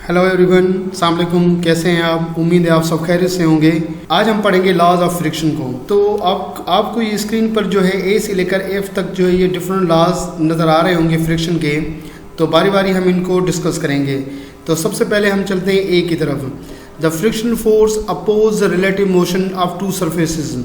Hello everyone, अस्सलाम वालेकुम। कैसे हैं आप? उम्मीद है आप सब खैरियत से होंगे। आज हम पढ़ेंगे लॉज ऑफ फ्रिक्शन को। तो आपको ये स्क्रीन पर जो है ए से लेकर एफ तक जो है ये डिफरेंट लॉज नज़र आ रहे होंगे फ्रिक्शन के। तो बारी बारी हम इनको डिस्कस करेंगे। तो सबसे पहले हम चलते हैं ए की तरफ। The friction force oppose the relative motion of two surfaces.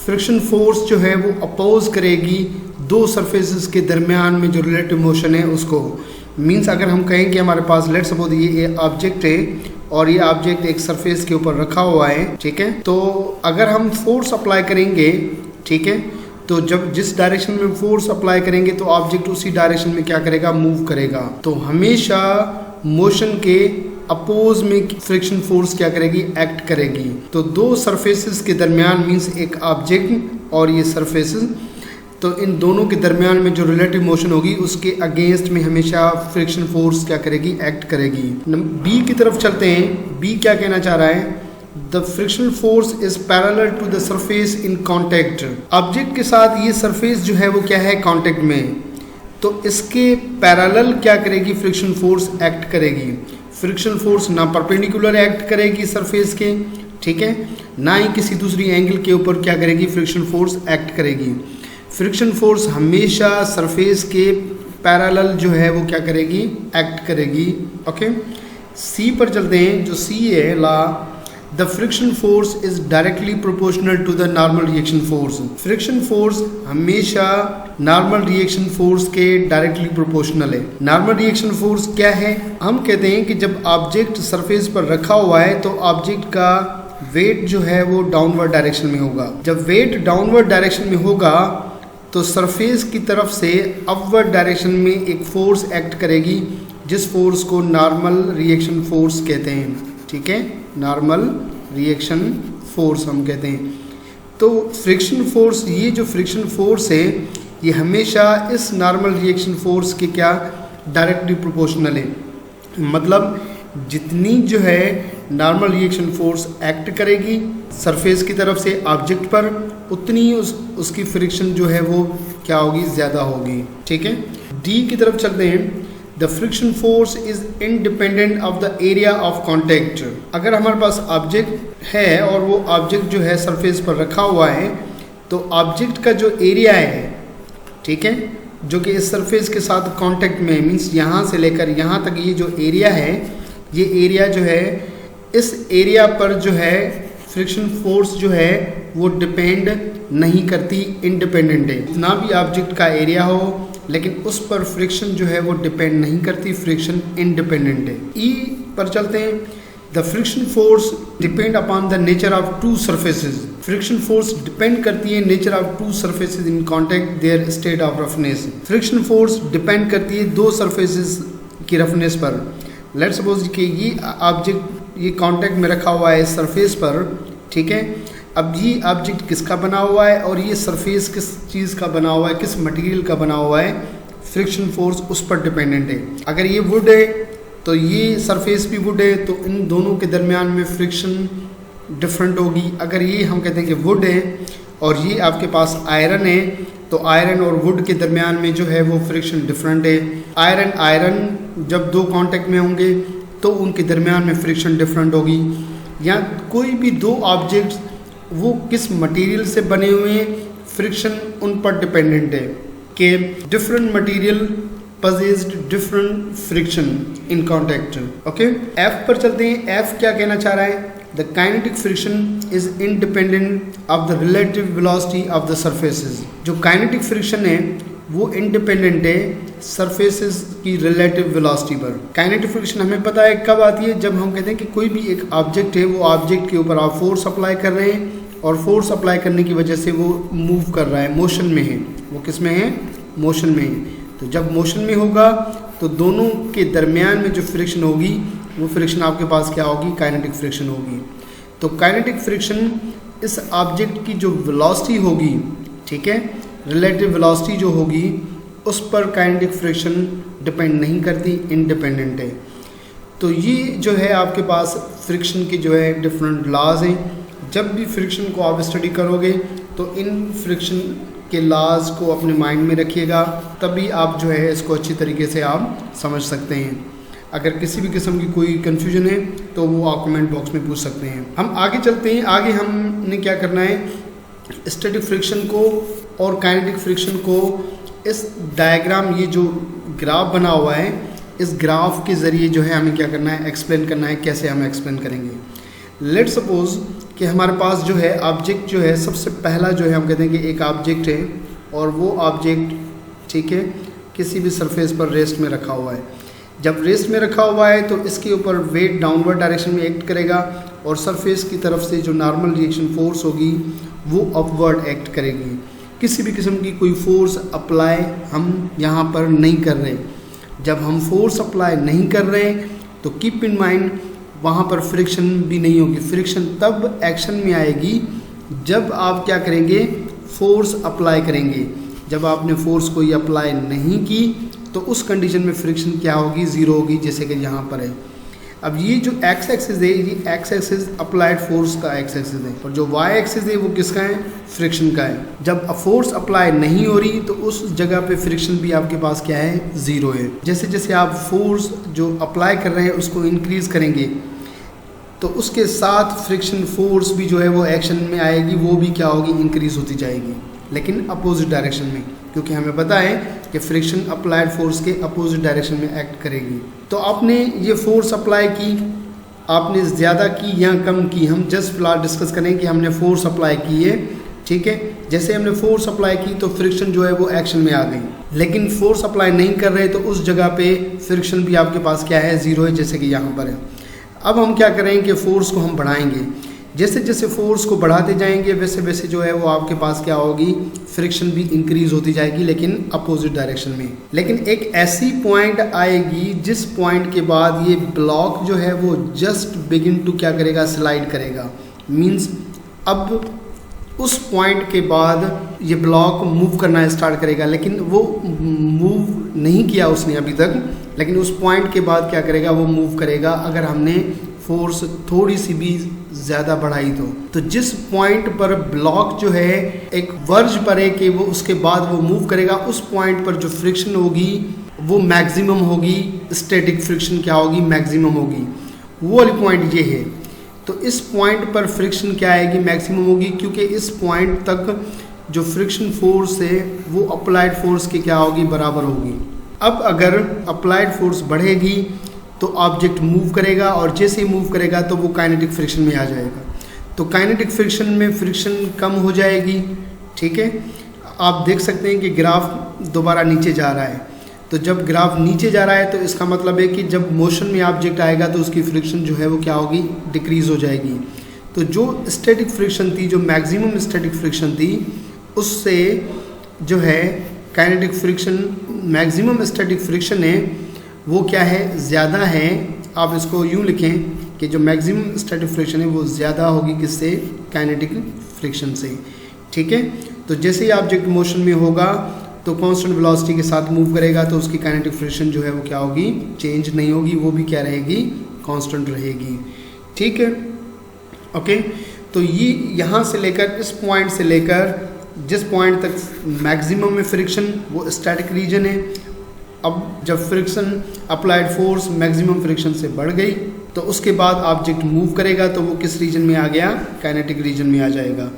Friction force जो है वो अपोज करेगी दो सरफेसेस के दरमियान में जो रिलेटिव मोशन है उसको। मीन्स अगर हम कहें कि हमारे पास लेट्स सपोज ये ऑब्जेक्ट है और ये ऑब्जेक्ट एक सरफेस के ऊपर रखा हुआ है, ठीक है। तो अगर हम फोर्स अप्लाई करेंगे, ठीक है, तो जब जिस डायरेक्शन में फोर्स अप्लाई करेंगे तो ऑब्जेक्ट उसी डायरेक्शन में क्या करेगा, मूव करेगा। तो हमेशा मोशन के अपोज में फ्रिक्शन फोर्स क्या करेगी, एक्ट करेगी। तो दो सरफेसेस के दरमियान मीन्स एक ऑब्जेक्ट और ये सरफेसेस, तो इन दोनों के दरमियान में जो रिलेटिव मोशन होगी उसके अगेंस्ट में हमेशा फ्रिक्शन फोर्स क्या करेगी, एक्ट करेगी। बी की तरफ चलते हैं। बी क्या कहना चाह रहा है, the friction force is parallel to the surface in contact. Object के साथ ये सरफेस जो है वो क्या है, कांटेक्ट में। तो इसके पैरेलल क्या करेगी, फ्रिक्शन फोर्स एक्ट करेगी। फ्रिक्शन फोर्स ना परपेंडिकुलर एक्ट करेगी सरफेस के, ठीक है, ना ही किसी दूसरी एंगल के ऊपर क्या करेगी, फ्रिक्शन फोर्स एक्ट करेगी। फ्रिक्शन फोर्स हमेशा सरफेस के पैरेलल जो है वो क्या करेगी, एक्ट करेगी। ओके, सी पर चलते हैं। जो सी है law, the friction force is directly proportional to the normal reaction force. Friction force हमेशा नॉर्मल रिएक्शन फोर्स के डायरेक्टली प्रोपोर्शनल है। नॉर्मल रिएक्शन फोर्स क्या है, हम कहते हैं कि जब ऑब्जेक्ट सरफेस पर रखा हुआ है तो ऑब्जेक्ट का वेट जो है वो डाउनवर्ड डायरेक्शन में होगा। जब वेट डाउनवर्ड डायरेक्शन में होगा तो सरफेस की तरफ से अपवर्ड डायरेक्शन में एक फोर्स एक्ट करेगी जिस फोर्स को नॉर्मल रिएक्शन फोर्स कहते हैं, ठीक है, नॉर्मल रिएक्शन फोर्स हम कहते हैं। तो फ्रिक्शन फोर्स, ये जो फ्रिक्शन फोर्स है ये हमेशा इस नॉर्मल रिएक्शन फोर्स के क्या, डायरेक्टली प्रोपोर्शनल है। मतलब जितनी जो है नॉर्मल रिएक्शन फोर्स एक्ट करेगी सरफेस की तरफ से ऑब्जेक्ट पर, उतनी उसकी फ्रिक्शन जो है वो क्या होगी, ज़्यादा होगी, ठीक है। डी की तरफ चलते हैं। The friction force is independent of the area of contact. अगर हमारे पास ऑब्जेक्ट है और वो ऑब्जेक्ट जो है सरफेस पर रखा हुआ है तो ऑब्जेक्ट का जो एरिया है, ठीक है, जो कि इस सरफेस के साथ कांटेक्ट में, मीन्स यहाँ से लेकर यहाँ तक ये जो एरिया है, ये एरिया जो है, इस एरिया पर जो है फ्रिक्शन फोर्स जो है वो डिपेंड नहीं करती, इंडिपेंडेंट है। जितना भी ऑब्जेक्ट का एरिया हो लेकिन उस पर फ्रिक्शन जो है वो डिपेंड नहीं करती, फ्रिक्शन इंडिपेंडेंट है। ई पर चलते हैं। The friction force depend upon the nature of two surfaces. Friction force depend करती है nature of two surfaces in contact there state of roughness. Friction force depend करती है दो सरफेसेस की रफनेस पर। लेट्स सपोज कि ये ऑब्जेक्ट ये कांटेक्ट में रखा हुआ है सरफेस पर, ठीक है। अब ये ऑब्जेक्ट किसका बना हुआ है और ये सरफेस किस चीज़ का बना हुआ है, किस मटेरियल का बना हुआ है, फ्रिक्शन फोर्स उस पर डिपेंडेंट है। अगर ये वुड है तो ये सरफेस भी वुड है, तो इन दोनों के दरमियान में फ्रिक्शन डिफरेंट होगी। अगर ये हम कहते हैं कि वुड है और ये आपके पास आयरन है तो आयरन और वुड के दरमियान में जो है वो फ्रिक्शन डिफरेंट है। आयरन जब दो कांटेक्ट में होंगे तो उनके दरमियान में फ्रिक्शन डिफरेंट होगी। या कोई भी दो ऑब्जेक्ट्स वो किस मटेरियल से बने हुए हैं, फ्रिक्शन उन पर डिपेंडेंट है कि different material possessed different friction in contact. Okay, F पर चलते हैं। एफ क्या कहना चाह रहा है, the kinetic friction is independent of the relative velocity of the surfaces. जो काइनेटिक फ्रिक्शन है वो इंडिपेंडेंट है सरफेसेस की रिलेटिव वेलोसिटी पर। काइनेटिक फ्रिक्शन हमें पता है कब आती है, जब हम कहते हैं कि कोई भी एक ऑब्जेक्ट है, वो ऑब्जेक्ट के ऊपर आप फोर्स अप्लाई कर रहे हैं और फोर्स अप्लाई करने की वजह से वो मूव कर रहा है, मोशन में है। वो किस में है, मोशन में है। तो जब मोशन में होगा तो दोनों के दरमियान में जो फ्रिक्शन होगी वो फ्रिक्शन आपके पास क्या होगी, काइनेटिक फ्रिक्शन होगी। तो काइनेटिक फ्रिक्शन इस ऑब्जेक्ट की जो वेलोसिटी होगी, ठीक है, रिलेटिव वेलोसिटी जो होगी उस पर काइनेटिक फ्रिक्शन डिपेंड नहीं करती, इंडिपेंडेंट है। तो ये जो है आपके पास फ्रिक्शन के जो है डिफरेंट लॉज हैं। जब भी फ्रिक्शन को आप स्टडी करोगे तो इन फ्रिक्शन के लॉज को अपने माइंड में रखिएगा, तभी आप जो है इसको अच्छी तरीके से आप समझ सकते हैं। अगर किसी भी किस्म की कोई कन्फ्यूजन है तो वो आप कमेंट बॉक्स में पूछ सकते हैं। हम आगे चलते हैं। आगे हमने क्या करना है, स्टैटिक फ्रिक्शन को और काइनेटिक फ्रिक्शन को इस डायग्राम, ये जो ग्राफ बना हुआ है, इस ग्राफ के ज़रिए जो है हमें क्या करना है, एक्सप्लेन करना है। कैसे हम एक्सप्लेन करेंगे। लेट सपोज कि हमारे पास जो है ऑब्जेक्ट जो है, सबसे पहला जो है हम कहते हैं कि एक ऑब्जेक्ट है और वो ऑब्जेक्ट, ठीक है, किसी भी सरफेस पर रेस्ट में रखा हुआ है। जब रेस्ट में रखा हुआ है तो इसके ऊपर वेट डाउनवर्ड डायरेक्शन में एक्ट करेगा और सरफेस की तरफ से जो नॉर्मल रिएक्शन फोर्स होगी वो अपवर्ड एक्ट करेगी। किसी भी किस्म की कोई फोर्स अप्लाई हम यहाँ पर नहीं कर रहे। जब हम फोर्स अप्लाई नहीं कर रहे तो कीप इन माइंड वहाँ पर फ्रिक्शन भी नहीं होगी। फ्रिक्शन तब एक्शन में आएगी जब आप क्या करेंगे, फोर्स अप्लाई करेंगे। जब आपने फोर्स कोई अप्लाई नहीं की तो उस कंडीशन में फ्रिक्शन क्या होगी, ज़ीरो होगी, जैसे कि यहाँ पर है। अब ये जो एक्स एक्सिस है, ये एक्स एक्सिस अप्लाइड फोर्स का एक्स एक्सिस है और जो वाई एक्सिस है वो किसका है, फ्रिक्शन का है। जब फोर्स अप्लाई नहीं हो रही तो उस जगह पे फ्रिक्शन भी आपके पास क्या है, ज़ीरो है। जैसे जैसे आप फोर्स जो अप्लाई कर रहे हैं उसको इंक्रीज़ करेंगे तो उसके साथ फ्रिक्शन फोर्स भी जो है वो एक्शन में आएगी, वो भी क्या होगी, इंक्रीज़ होती जाएगी, लेकिन अपोजिट डायरेक्शन में, क्योंकि हमें पता है कि फ्रिक्शन अप्लाइड फोर्स के अपोजिट डायरेक्शन में एक्ट करेगी। तो आपने ये फोर्स अप्लाई की, आपने ज़्यादा की या कम की, हम जस्ट फिलहाल डिस्कस करें कि हमने फोर्स अप्लाई की है, ठीक है। जैसे हमने फोर्स अप्लाई की तो फ्रिक्शन जो है वो एक्शन में आ गई, लेकिन फोर्स अप्लाई नहीं कर रहे तो उस जगह पे फ्रिक्शन भी आपके पास क्या है, ज़ीरो है, जैसे कि यहाँ पर है। अब हम क्या करेंगे कि फ़ोर्स को हम बढ़ाएंगे। जैसे जैसे फोर्स को बढ़ाते जाएंगे वैसे वैसे जो है वो आपके पास क्या होगी, फ्रिक्शन भी इंक्रीज होती जाएगी, लेकिन अपोजिट डायरेक्शन में। लेकिन एक ऐसी पॉइंट आएगी जिस पॉइंट के बाद ये ब्लॉक जो है वो जस्ट बिगिन टू क्या करेगा, स्लाइड करेगा। मींस अब उस पॉइंट के बाद ये ब्लॉक मूव करना स्टार्ट करेगा, लेकिन वो मूव नहीं किया उसने अभी तक, लेकिन उस पॉइंट के बाद क्या करेगा, वो मूव करेगा अगर हमने फोर्स थोड़ी सी भी ज़्यादा बढ़ाई तो जिस पॉइंट पर ब्लॉक जो है एक वर्ज पर है कि वो उसके बाद वो मूव करेगा, उस पॉइंट पर जो फ्रिक्शन होगी वो मैक्सिमम होगी। स्टैटिक फ्रिक्शन क्या होगी, मैक्सिमम होगी। वो वाली पॉइंट ये है। तो इस पॉइंट पर फ्रिक्शन क्या आएगी, मैक्सिमम होगी, क्योंकि इस पॉइंट तक जो फ्रिक्शन फोर्स है वो अप्लाइड फोर्स के क्या होगी, बराबर होगी। अब अगर अप्लाइड फोर्स बढ़ेगी तो ऑब्जेक्ट मूव करेगा और जैसे ही मूव करेगा तो वो काइनेटिक फ्रिक्शन में आ जाएगा। तो काइनेटिक फ्रिक्शन में फ्रिक्शन कम हो जाएगी, ठीक है। आप देख सकते हैं कि ग्राफ दोबारा नीचे जा रहा है। तो जब ग्राफ नीचे जा रहा है तो इसका मतलब है कि जब मोशन में ऑब्जेक्ट आएगा तो उसकी फ्रिक्शन जो है वो क्या होगी, डिक्रीज़ हो जाएगी। तो जो स्टैटिक फ्रिक्शन थी, जो मैक्सिमम स्टैटिक फ्रिक्शन थी, उससे जो है kinetic friction, maximum static friction है वो क्या है, ज़्यादा है। आप इसको यूँ लिखें कि जो मैक्सिमम स्टैटिक फ्रिक्शन है वो ज़्यादा होगी किससे, काइनेटिक फ्रिक्शन से, ठीक है। तो जैसे ही ऑब्जेक्ट मोशन में होगा तो कांस्टेंट वेलोसिटी के साथ मूव करेगा तो उसकी काइनेटिक फ्रिक्शन जो है वो क्या होगी, चेंज नहीं होगी, वो भी क्या रहेगी, कांस्टेंट रहेगी, ठीक है। ओके, तो ये यहाँ से लेकर इस पॉइंट से लेकर जिस पॉइंट तक मैक्सिमम में फ्रिक्शन वो स्टैटिक रीजन है। अब जब friction applied force maximum friction से बढ़ गई तो उसके बाद ऑब्जेक्ट मूव करेगा तो वो किस रीजन में आ गया, काइनेटिक रीजन में आ जाएगा।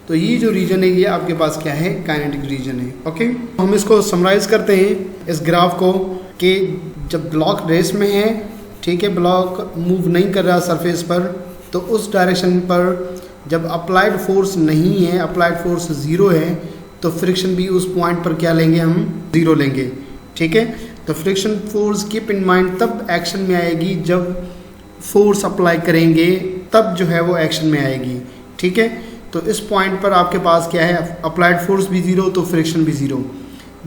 तो ये जो रीजन है ये आपके पास क्या है, काइनेटिक रीजन है। ओके, हम इसको समराइज करते हैं इस ग्राफ को कि जब ब्लॉक रेस्ट में है, ठीक है, ब्लॉक मूव नहीं कर रहा सरफेस पर, तो उस डायरेक्शन पर जब अप्लाइड फोर्स नहीं है, अप्लाइड फोर्स ज़ीरो है, तो फ्रिक्शन भी उस पॉइंट पर क्या लेंगे, हम ज़ीरो लेंगे, ठीक है। तो friction force keep in mind तब एक्शन में आएगी जब फोर्स अप्लाई करेंगे, तब जो है वो एक्शन में आएगी, ठीक है। तो इस पॉइंट पर आपके पास क्या है, अप्लाइड फोर्स भी ज़ीरो तो फ्रिक्शन भी ज़ीरो।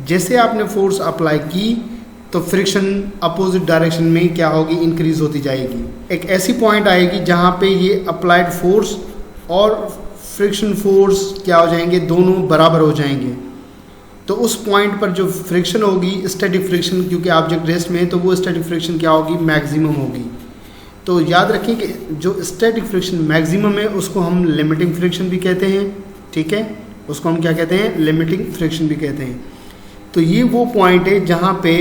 जैसे आपने फोर्स अप्लाई की तो फ्रिक्शन अपोजिट डायरेक्शन में क्या होगी, इंक्रीज होती जाएगी। एक ऐसी पॉइंट आएगी जहाँ पे ये अप्लाइड फोर्स और फ्रिक्शन फोर्स क्या हो जाएंगे, दोनों बराबर हो जाएंगे। तो उस पॉइंट पर जो फ्रिक्शन होगी, स्टैटिक फ्रिक्शन, क्योंकि ऑब्जेक्ट रेस्ट में है तो वो स्टैटिक फ्रिक्शन क्या होगी, मैक्सिमम होगी। तो याद रखें कि जो स्टैटिक फ्रिक्शन मैक्सिमम है उसको हम लिमिटिंग फ्रिक्शन भी कहते हैं, ठीक है, उसको हम क्या कहते हैं, लिमिटिंग फ्रिक्शन भी कहते हैं। तो ये वो पॉइंट है जहाँ पे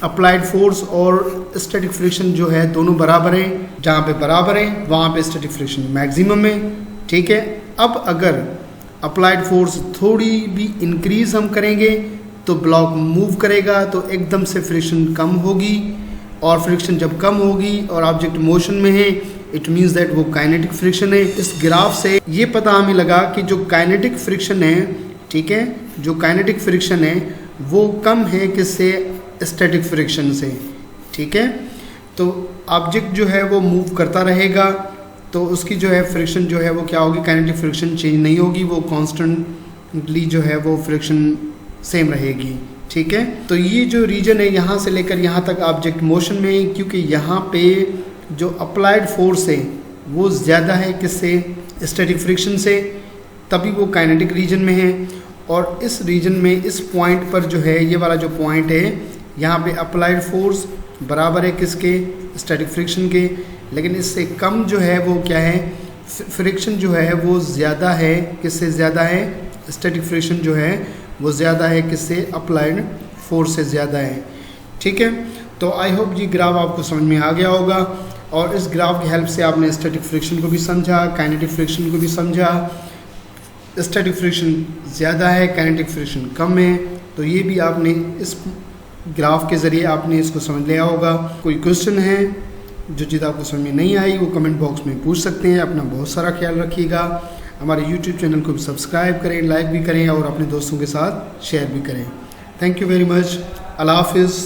अप्लाइड फोर्स और स्टैटिक फ्रिक्शन जो है दोनों बराबर हैं, जहाँ पे बराबर हैं वहाँ पे स्टैटिक फ्रिक्शन मैक्सिमम है। ठीक है, अब अगर अप्लाइड फोर्स थोड़ी भी इंक्रीज हम करेंगे तो ब्लॉक मूव करेगा, तो एकदम से फ्रिक्शन कम होगी, और फ्रिक्शन जब कम होगी और ऑब्जेक्ट मोशन में है इट मीन्स दैट वो काइनेटिक फ्रिक्शन है। इस ग्राफ से ये पता हमें लगा कि जो काइनेटिक फ्रिक्शन है, ठीक है, जो काइनेटिक फ्रिक्शन है वो कम है किससे, स्टैटिक फ्रिक्शन से। ठीक है, तो ऑब्जेक्ट जो है वो मूव करता रहेगा तो उसकी जो है फ्रिक्शन जो है वो क्या होगी, काइनेटिक फ्रिक्शन चेंज नहीं होगी, वो कॉन्स्टेंटली जो है वो फ्रिक्शन सेम रहेगी। ठीक है, तो ये जो रीजन है यहाँ से लेकर यहाँ तक ऑब्जेक्ट मोशन में है, क्योंकि यहाँ पे जो अप्लाइड फोर्स है वो ज़्यादा है किससे, स्टैटिक फ्रिक्शन से, तभी वो काइनेटिक रीजन में है। और इस रीजन में इस पॉइंट पर जो है ये वाला जो पॉइंट है यहाँ पे अप्लाइड फोर्स बराबर है किसके, स्टैटिक फ्रिक्शन के, लेकिन इससे कम जो है वो क्या है, फ्रिक्शन जो है वो ज़्यादा है, किससे ज़्यादा है, स्टैटिक फ्रिक्शन जो है वो ज़्यादा है किससे, अप्लाइड फोर्स से ज़्यादा है। ठीक है, तो आई होप ये ग्राफ आपको समझ में आ गया होगा, और इस ग्राफ की हेल्प से आपने स्टैटिक फ्रिक्शन को भी समझा, काइनेटिक फ्रिक्शन को भी समझा। स्टैटिक फ्रिक्शन ज़्यादा है, काइनेटिक फ्रिक्शन कम है, तो ये भी आपने इस ग्राफ के ज़रिए आपने इसको समझ लिया होगा। कोई क्वेश्चन है जो चीज़ आपको समझ में नहीं आई वो कमेंट बॉक्स में पूछ सकते हैं। अपना बहुत सारा ख्याल रखिएगा। हमारे YouTube चैनल को भी सब्सक्राइब करें, लाइक भी करें और अपने दोस्तों के साथ शेयर भी करें। Thank you very much. अल्लाह हाफिज़।